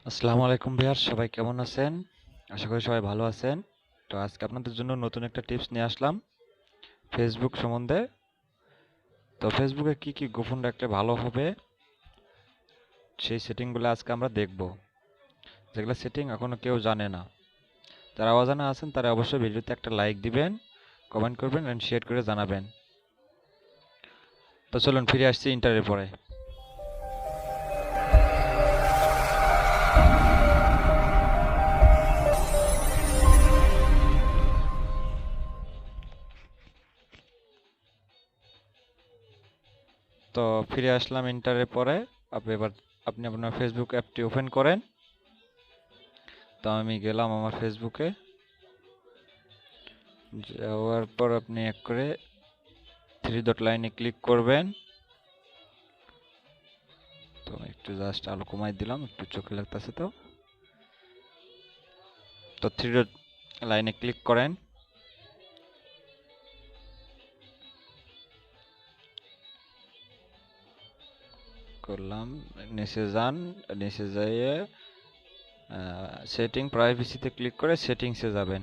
আসসালামু আলাইকুম ভাইয়া, সবাই কেমন আছেন? আশা করি সবাই ভালো আছেন। তো আজকে আপনাদের জন্য নতুন একটা টিপস নিয়ে আসলাম ফেসবুক সম্বন্ধে। তো ফেসবুকে কি কি গোপন রাখলে ভালো হবে সেই সেটিংগুলো আজকে আমরা দেখব, যেগুলো সেটিং এখনো কেউ জানে না। যারা অজানা আছেন তারা অবশ্যই ভিডিওতে একটা লাইক দিবেন, কমেন্ট করবেন এন্ড শেয়ার করে জানাবেন। তো চলুন ফিরে আসছি ইন্টারের পরে। তো ফিরে আসলাম ইন্টারের পরে। আপনি আপনার ফেসবুক অ্যাপটি ওপেন করেন। তো আমি গেলাম আমার ফেসবুকে। যাওয়ার পর আপনি এক করে থ্রি ডট লাইনে ক্লিক করবেন। তো একটু জাস্ট আলো কমাই দিলাম, একটু চোখে লাগতেছে। তো থ্রি ডট লাইনে ক্লিক করেন। করলাম, নিচে যান। নিচে যেয়ে সেটিং প্রাইভেসিতে ক্লিক করে সেটিংসে যাবেন।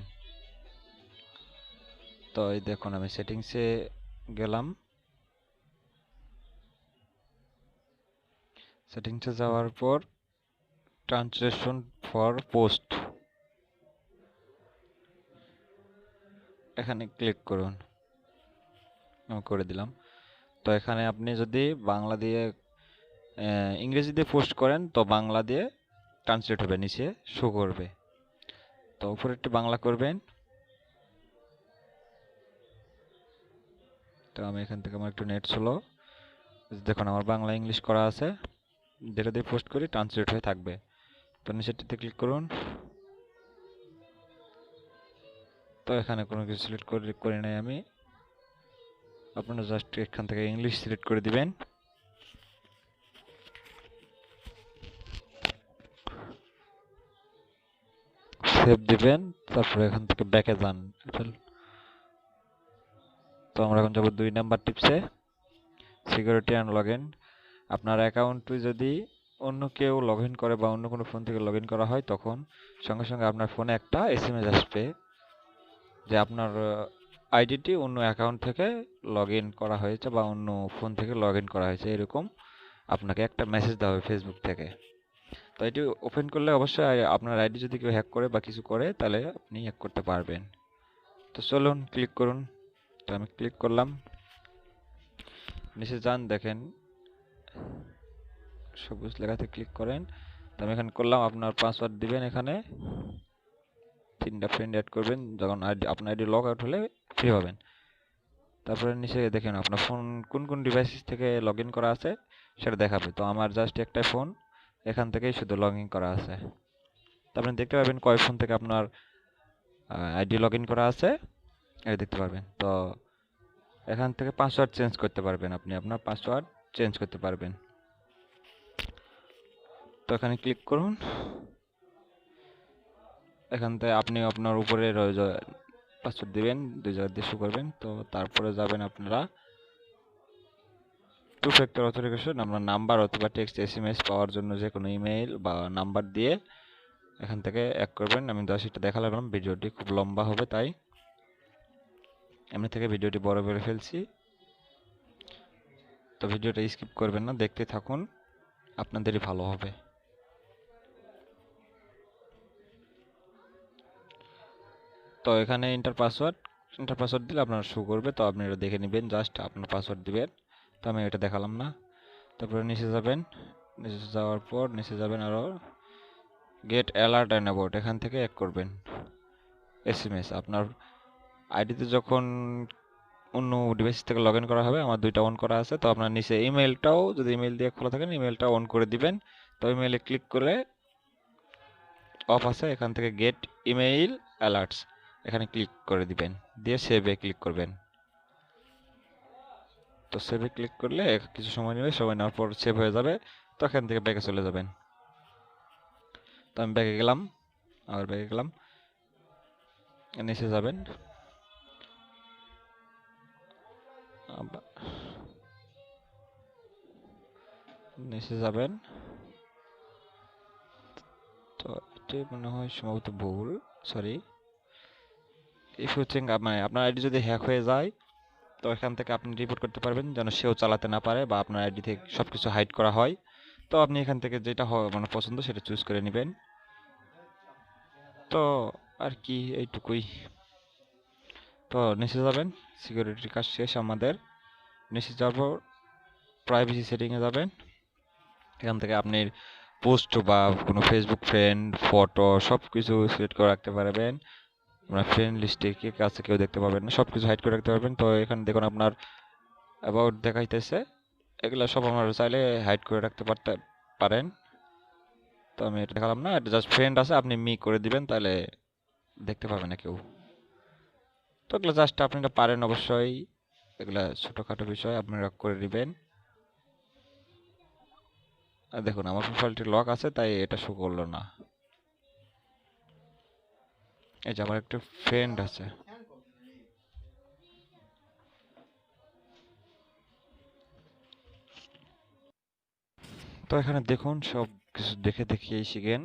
তো এই দেখুন আমি সেটিংসে গেলাম। সেটিংসে যাওয়ার পর ট্রান্সলেশন ফর পোস্ট এখানে ক্লিক করুন। আমি করে দিলাম। তো এখানে আপনি যদি বাংলা দিয়ে ইংরেজি দিয়ে পোস্ট করেন তো বাংলা দিয়ে ট্রান্সলেট হবে, নিচে শো করবে। তো উপরে একটু বাংলা করবেন। তো আমি এখান থেকে আমার একটু নেট স্লো, দেখুন আমার বাংলা ইংলিশ করা আছে। যেটা দিয়ে পোস্ট করি ট্রান্সলেট হয়ে থাকবে। তো নিচেরটিতে ক্লিক করুন। তো এখানে কোনো কিছু সিলেক্ট করি নাই আমি। আপনারা জাস্ট এখান থেকে ইংলিশ সিলেক্ট করে দিবেন। সেভ দিবেন। তারপরে এখান থেকে ব্যাকে যান। তো আমরা এখন যাবো 2 নাম্বার টিপসে, সিকিউরিটি অ্যান্ড লগ ইন। আপনার অ্যাকাউন্টে যদি অন্য কেউ লগ ইন করে বা অন্য কোনো ফোন থেকে লগ ইন করা হয়, তখন সঙ্গে সঙ্গে আপনার ফোনে একটা এসএমএস আসবে যে আপনার আইডিটি অন্য অ্যাকাউন্ট থেকে লগ ইন করা হয়েছে বা অন্য ফোন থেকে লগ ইন করা হয়েছে, এরকম আপনাকে একটা মেসেজ দেওয়া হবে ফেসবুক থেকে। তো এটি ওপেন করলে অবশ্যই আপনার আইডি যদি কেউ হ্যাক করে বা কিছু করে তাহলে আপনি হ্যাক করতে পারবেন। তো চলুন ক্লিক করুন। তো আমি ক্লিক করলাম। নিচে যান, দেখেন সবুজ লেখাতে ক্লিক করেন। তো আমি এখানে করলাম, আপনার পাসওয়ার্ড দিবেন। এখানে 3টা ফ্রেন্ড অ্যাড করবেন, যখন আপনার আইডি লগ আউট হলে ফ্রি হবেন। তারপরে নিচে দেখেন আপনার ফোন কোন কোন ডিভাইস থেকে লগ ইন করা আছে সেটা দেখাবে। তো আমার জাস্ট একটা ফোন, এখান থেকেই শুধু লগ ইন করা আছে। তো আপনি দেখতে পাবেন কয় ফোন থেকে আপনার আইডি লগ ইন করা আছে, এটা দেখতে পারবেন। তো এখান থেকে পাসওয়ার্ড চেঞ্জ করতে পারবেন, আপনি আপনার পাসওয়ার্ড চেঞ্জ করতে পারবেন। তো এখানে ক্লিক করুন। এখান থেকে আপনি আপনার উপরে পাসওয়ার্ড দিবেন, 2 জায়গা দিয়ে শো করবেন। তো তারপরে যাবেন আপনারা টু ফ্যাক্টর অথেন্টিকেশন, আপনার নাম্বার অথবা টেক্সট এসএমএস পাওয়ার জন্য যে কোনো ইমেইল বা নাম্বার দিয়ে এখান থেকে এক করবেন। আমি জাস্ট এটা দেখালাম, ভিডিওটি খুব লম্বা হবে তাই এমনি থেকে ভিডিওটি বড় করে ফেলছি। তো ভিডিওটা স্কিপ করবেন না, দেখতে থাকুন, আপনাদেরই ভালো হবে। তো এখানে ইন্টার পাসওয়ার্ড দিলে আপনার শো করবে। তো আপনি এটা দেখে নেবেন, জাস্ট আপনার পাসওয়ার্ড দিবেন। তো আমি এটা দেখালাম না। তারপরে নিচে যাবেন। নিচে যাওয়ার পর নিচে যাবেন আরও, গেট অ্যালার্ট অ্যান্ড অ্যাবাউট, এখান থেকে এক করবেন এসএমএস। আপনার আইডিতে যখন অন্য ডিভাইস থেকে লগ ইন করা হবে, আমার 2টা অন করা আছে। তো আপনার নিচে ইমেলটাও যদি ইমেল দিয়ে খোলা থাকেন ইমেলটা অন করে দিবেন। তো ইমেলে ক্লিক করে অফ আছে, এখান থেকে গেট ইমেইল অ্যালার্টস এখানে ক্লিক করে দিবেন, দিয়ে সেভে ক্লিক করবেন। তো সেভে ক্লিক করলে কিছু সময় নেবে, সময় নেওয়ার পর সেভ হয়ে যাবে। তো এখান থেকে ব্যাকে চলে যাবেন। তো আমি ব্যাকে গেলাম, আবার ব্যাকে গেলাম। নিচে যাবেন, নিচে যাবেন। তো এটি মনে হয় সম্ভবত ভুল, সরি। ইফ ইউ থিঙ্ক মানে আপনার আইডি যদি হ্যাক হয়ে যায়, তো এখান থেকে আপনি রিপোর্ট করতে পারবেন যেন সেও চালাতে না পারে বা আপনার আইডি থেকে সব কিছু হাইড করা হয়। তো আপনি এখান থেকে যেটা মানে পছন্দ সেটা চুজ করে নেবেন। তো আর কি, এইটুকুই। তো নিচে যাবেন, সিকিউরিটির কাজ শেষ আমাদের। নিচে যাব, প্রাইভেসি সেটিংয়ে যাবেন। এখান থেকে আপনি পোস্ট বা কোনো ফেসবুক ফ্রেন্ড, ফটো সব কিছু সিলেক্ট করে রাখতে পারবেন। আপনার ফ্রেন্ড লিস্টে কে কাছে কেউ দেখতে পাবেন না, সব কিছু হাইড করে রাখতে পারবেন। তো এখানে দেখুন আপনার অ্যাবাউট দেখাইতেছে, এগুলো সব আমরা চাইলে হাইড করে রাখতে পারেন। তো আমি এটা দেখালাম না, এটা জাস্ট ফ্রেন্ড আছে, আপনি মি করে দিবেন, তাহলে দেখতে পাবে না কেউ। তো এগুলো জাস্ট আপনারা পারেন অবশ্যই, এগুলা ছোটোখাটো বিষয় আপনারা করে দিবেন। আর দেখুন আমার প্রোফাইলটি লক আছে, তাই এটা শো করলো না। এই যে আমার একটা ফ্রেন্ড আছে, তো এখানে দেখুন সব কিছু দেখে দেখিয়ে শিখেন।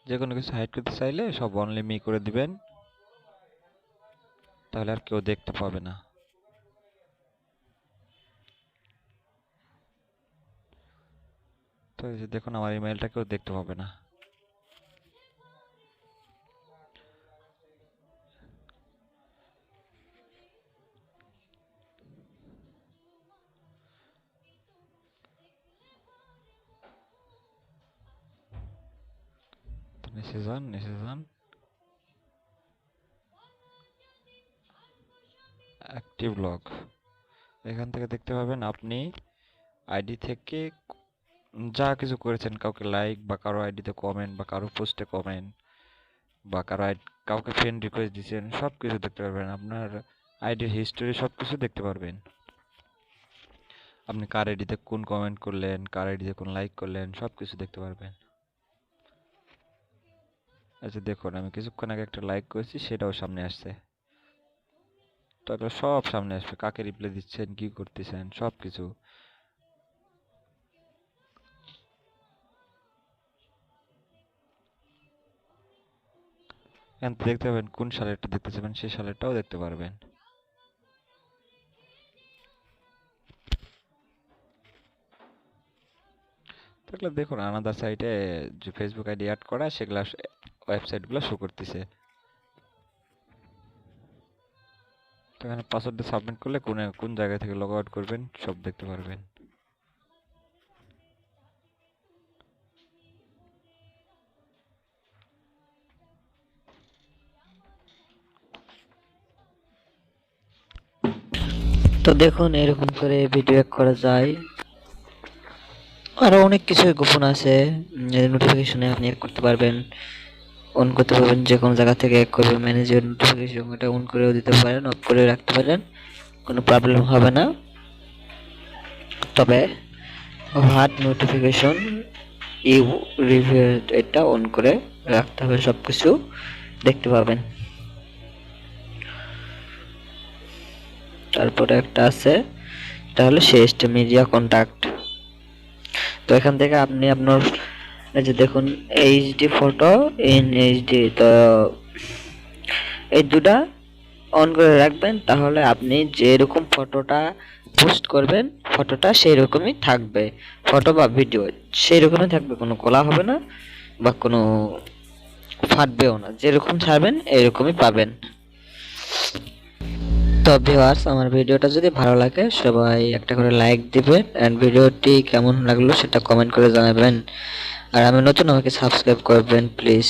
যে কোনো কিছু হাইড করতে চাইলে সব অনলি মি করে দিবেন, তাহলে আর কেউ দেখতে পাবে না। তো এই যে দেখুন আমার ইমেলটা কেউ দেখতে পাবে না। তো নিচে যান, নিচে যান, অ্যাক্টিভ লগ। এখান থেকে দেখতে পাবেন আপনি আইডি থেকে যা কিছু করেছেন, কাউকে লাইক বা কারো আইডিতে কমেন্ট বা কারো পোস্টে কমেন্ট বা কাউকে ফ্রেন্ড রিকোয়েস্ট দিয়েছেন, সব কিছু দেখতে পারবেন। আপনার আইডির হিস্টোরি সব কিছু দেখতে পারবেন। আপনি কার আইডিতে কোন কমেন্ট করলেন, কার আইডিতে কোন লাইক করলেন, সব কিছু দেখতে পারবেন। আচ্ছা দেখুন আমি কিছুক্ষণ আগে একটা লাইক করেছি, সেটাও সামনে আসছে। তো এগুলো সব সামনে আসবে, কাকে রিপ্লাই দিচ্ছেন, কি করতেছেন, সব কিছু। এখান থেকে দেখতে পাবেন কোন সালেরটা দেখতে চাবেন, সেই সালেরটাও দেখতে পারবেন। তো এগুলো দেখুন আনাদার সাইটে যে ফেসবুক আইডি অ্যাড করা, সেগুলো ওয়েবসাইটগুলো শো করতেছে। তো এখানে পাসওয়ার্ড সাবমিট করলে কোন জায়গা থেকে লগ আউট করবেন সব দেখতে পারবেন। তো দেখুন এরকম করে ভিডিও করা যায়, আরো অনেক কিছু গোপন আছে। নোটিফিকেশনে আপনি এক করতে পারবেন, অন করতে পারবেন, যে কোনো জায়গা থেকে এক করবেন, ম্যানেজার নোটিফিকেশন এটা অন করেও দিতে পারেন, অফ করে রাখতে পারেন, কোনো প্রবলেম হবে না। তবে হার্ড নোটিফিকেশন ইউ রিভিউ এটা অন করে রাখতে হবে, সব কিছু দেখতে পাবেন। তারপরে একটা আছে, এটা হলো শেষ মিডিয়া কন্টাক্ট। তো এখান থেকে আপনি আপনার এই যে দেখুন এইচডি ফটো ইন এইচডি, তো এই দুটা অন করে রাখবেন, তাহলে আপনি যেরকম ফটোটা পোস্ট করবেন ফটোটা সেই রকমই থাকবে, ফটো বা ভিডিও সেই রকমই থাকবে, কোনো কোলা হবে না বা কোনো ফাটবেও না, যেরকম ছাড়বেন এরকমই পাবেন। তো ভিউয়ার্স আমার ভিডিওটা যদি ভালো লাগে সবাই একটা করে লাইক দিবেন, এন্ড ভিডিওটি কেমন লাগলো সেটা কমেন্ট করে জানাবেন, আর আমি নতুন আমাকে সাবস্ক্রাইব করবেন প্লিজ।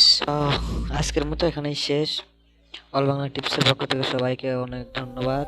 আজকের মতো এখানেই শেষ। অল বাংলা টিপসের পক্ষ থেকে সবাইকে অনেক ধন্যবাদ।